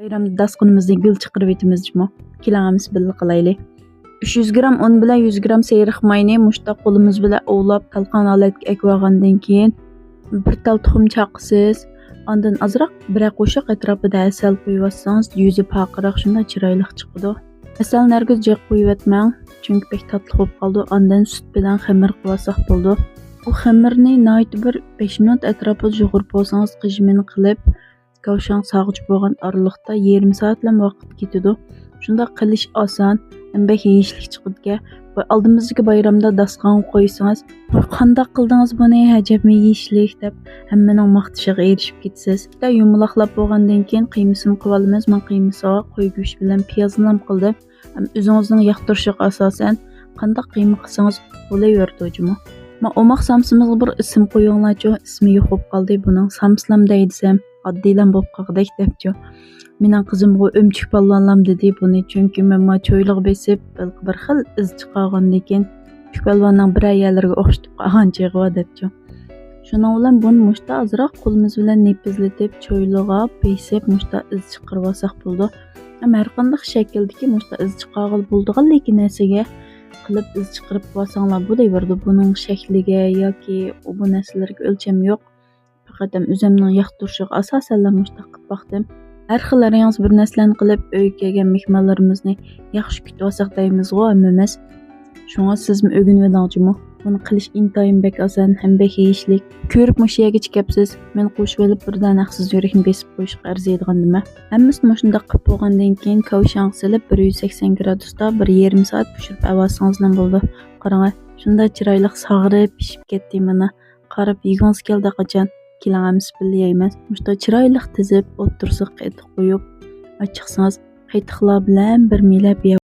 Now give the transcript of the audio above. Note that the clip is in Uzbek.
Bayramda dasqınımızda gül chiqarib etimizmi? Kelamiz birga qilaylik. 300 gram un bilan 100 gram sayriq mayni mushta qo'limiz bilan ovlab talqon holatga ekvagandan keyin bir tal tuxum chaqisiz. Ondan azroq bir qo'shiq atrofida asal qo'yibsangiz, yuzi paqiroq shunday chiroyli chiqadi. Asal nargiz jiq qo'yibetmang, chunki pek tatli bo'lib qoldi. Ondan sut bilan xamir qilsak bo'ldi. Bu xamirni nayt bir 5 minut atrofida jug'urib bo'lsangiz, qijmini qilib kavshang sağıcı bo'lgan oralikda 20 soatlam vaqt ketadi. Shunda qilish oson, ambek yeyishlik chiqadiga. Va oldimizdagi bayramda dasqon qo'ysangiz, qanday qildingiz buni, ajabmi yeyishlik deb hammaning maqtashiga erishib ketasiz. Da yumaloqlab bo'lgandan keyin qiymasini qilib olamiz. Men qiymasiga qo'y go'sht bilan piyozlam qildim. O'zingizning yoqtirishiga asosan qanday qiyma qilsangiz bo'laverdi. Men omoq samsimizga bir ism qo'yinglarchi, ismi yo'q bo'lib qoldi. Buning samslam deysam oddiylan bo'lib qoldik debchi. Mening qizimga o'mchik palvonlam dedi buni, chunki men cho'yliq besib bir xil iz chiqargandan keyin palvonning bir ayollarga o'xshatib qolgan chig'i debchi. Shuning bilan buni mushta azroq qo'limiz bilan nepizlatib cho'yliqqa besib mushta iz chiqarib olsak bo'ldi. Ammo har qanday shakldagi mushta iz chiqarib bo'ldigan lekin narsaga qilib iz chiqarib olsanglar bo'laverdi. Buning shakliga yoki bu narsalarga o'lcham yo'q. Faqat o'zimning yoqtirishiga asosan mushta qilib baxtim. Har xil arangiz bir narsalarni qilib uyga kelgan mehmonlarimizni yaxshi kutib olsak deymiz-ku hammamiz. Shunga sizmi o'rganvedingizmi? Buni qilish intoyin bek oson, ham bek yeyishlik. Ko'rib mushiyaga chiqibsiz. Men qo'shib olib birdan haqsiz yurakni besib qo'yishga arziydigan nima? Hammasini shunda qilib bo'lgandan keyin kavshang silib 180 gradusda 1,5 soat pishirib avasingizdan bo'ldi. Qarang, shunda chiroyli sag'rib pishib ketdi mana. Qarab yegingiz keldi qachon? Kelamiz bilmaymiz. Mushta chiroyli tizib o'tirsiq qetib qo'yib, ochiqsangiz qaytiqlar bilan bir milab